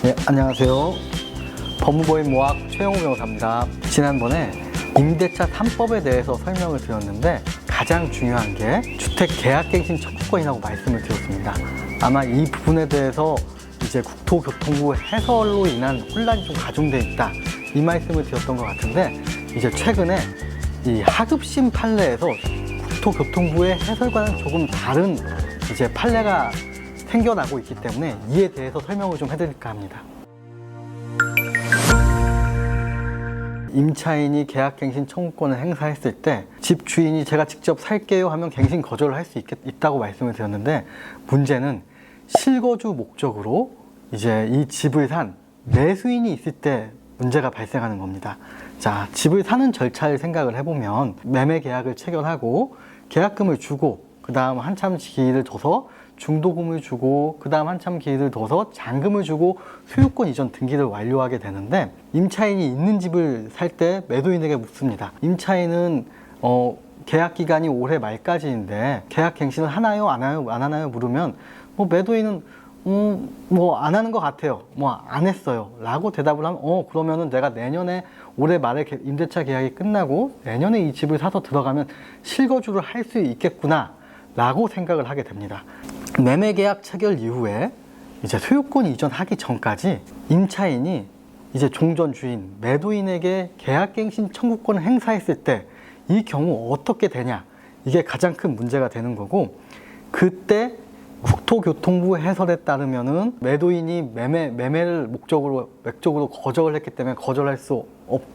네, 안녕하세요. 법무법인 모학 최영우 변호사입니다. 지난번에 임대차 3법에 대해서 설명을 드렸는데 가장 중요한 게 주택계약갱신 청구권이라고 말씀을 드렸습니다. 아마 이 부분에 대해서 이제 국토교통부 해설로 인한 혼란이 좀 가중돼 있다, 이 말씀을 드렸던 것 같은데, 이제 최근에 이 하급심 판례에서 국토교통부의 해설과는 조금 다른 이제 판례가 생겨나고 있기 때문에 이에 대해서 설명을 좀 해드릴까 합니다. 임차인이 계약갱신 청구권을 행사했을 때 집주인이 제가 직접 살게요 하면 갱신 거절을 할 수 있다고 말씀을 드렸는데, 문제는 실거주 목적으로 이제 이 집을 산 매수인이 있을 때 문제가 발생하는 겁니다. 자, 집을 사는 절차를 생각을 해보면 매매 계약을 체결하고 계약금을 주고, 그 다음 한참 기일을 둬서 중도금을 주고, 그 다음 한참 기일을 둬서 잔금을 주고 소유권 이전 등기를 완료하게 되는데, 임차인이 있는 집을 살 때 매도인에게 묻습니다. 임차인은 계약 기간이 올해 말까지인데 계약 갱신을 하나요, 안 하나요 물으면 매도인은 안 하는 것 같아요, 안 했어요 라고 대답을 하면, 그러면은 내가 내년에 올해 말에 임대차 계약이 끝나고 내년에 이 집을 사서 들어가면 실거주를 할 수 있겠구나 라고 생각을 하게 됩니다. 매매 계약 체결 이후에 이제 소유권 이전하기 전까지 임차인이 이제 종전 주인 매도인에게 계약갱신 청구권을 행사했을 때 이 경우 어떻게 되냐, 이게 가장 큰 문제가 되는 거고, 그때 국토교통부 해설에 따르면은 매도인이 매매를 목적으로 거절을 했기 때문에 거절할 수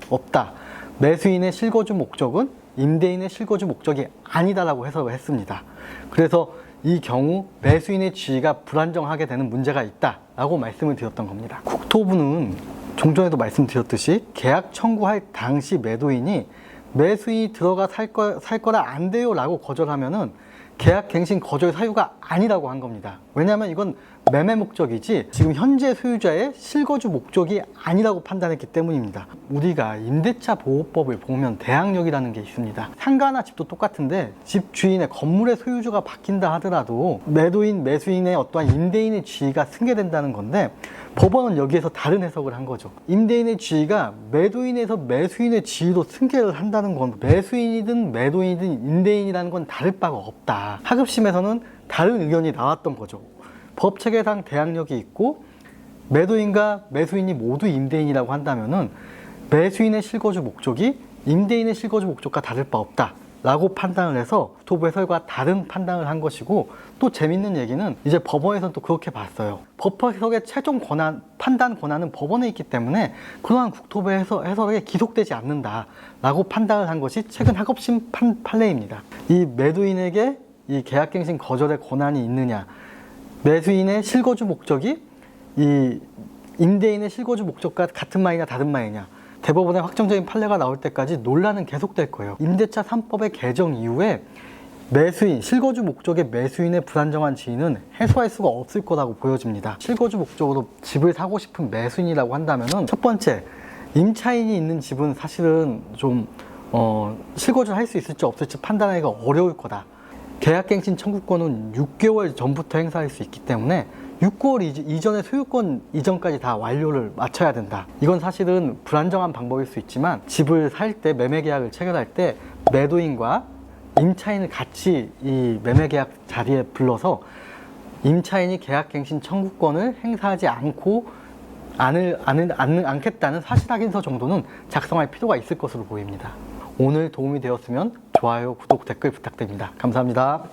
없다. 매수인의 실거주 목적은 임대인의 실거주 목적이 아니다라고 해석을 했습니다. 그래서 이 경우 매수인의 지위가 불안정하게 되는 문제가 있다라고 말씀을 드렸던 겁니다. 국토부는 종전에도 말씀드렸듯이 계약 청구할 당시 매도인이 매수인이 들어가 살 거라 안 돼요 라고 거절하면은 계약갱신 거절 사유가 아니라고 한 겁니다. 왜냐하면 이건 매매 목적이지 지금 현재 소유자의 실거주 목적이 아니라고 판단했기 때문입니다. 우리가 임대차 보호법을 보면 대항력이라는 게 있습니다. 상가나 집도 똑같은데 집 주인의 건물의 소유주가 바뀐다 하더라도 매도인, 매수인의 어떠한 임대인의 지위가 승계된다는 건데, 법원은 여기에서 다른 해석을 한 거죠. 임대인의 지위가 매도인에서 매수인의 지위로 승계를 한다는 건 매수인이든 매도인이든 임대인이라는 건 다를 바가 없다. 하급심에서는 다른 의견이 나왔던 거죠. 법 체계상 대항력이 있고 매도인과 매수인이 모두 임대인이라고 한다면은 매수인의 실거주 목적이 임대인의 실거주 목적과 다를 바 없다 라고 판단을 해서 국토부 해설과 다른 판단을 한 것이고, 또 재밌는 얘기는 이제 법원에서는 또 그렇게 봤어요. 법 해석의 최종 판단 권한은 법원에 있기 때문에 그러한 국토부 해석에 기속되지 않는다 라고 판단을 한 것이 최근 하급심 판례입니다. 이 매도인에게 이 계약갱신 거절의 권한이 있느냐, 매수인의 실거주 목적이 이 임대인의 실거주 목적과 같은 말이냐 다른 말이냐, 대법원의 확정적인 판례가 나올 때까지 논란은 계속될 거예요. 임대차 3법의 개정 이후에 매수인, 실거주 목적의 매수인의 불안정한 지위는 해소할 수가 없을 거라고 보여집니다. 실거주 목적으로 집을 사고 싶은 매수인이라고 한다면은, 첫 번째, 임차인이 있는 집은 사실은 좀 실거주를 할 수 있을지 없을지 판단하기가 어려울 거다. 계약갱신 청구권은 6개월 전부터 행사할 수 있기 때문에 6개월 이전에 소유권 이전까지 다 완료를 마쳐야 된다. 이건 사실은 불안정한 방법일 수 있지만, 집을 살 때 매매 계약을 체결할 때 매도인과 임차인을 같이 이 매매 계약 자리에 불러서 임차인이 계약갱신 청구권을 행사하지 않겠다는 사실 확인서 정도는 작성할 필요가 있을 것으로 보입니다. 오늘 도움이 되었으면 좋아요, 구독, 댓글 부탁드립니다. 감사합니다.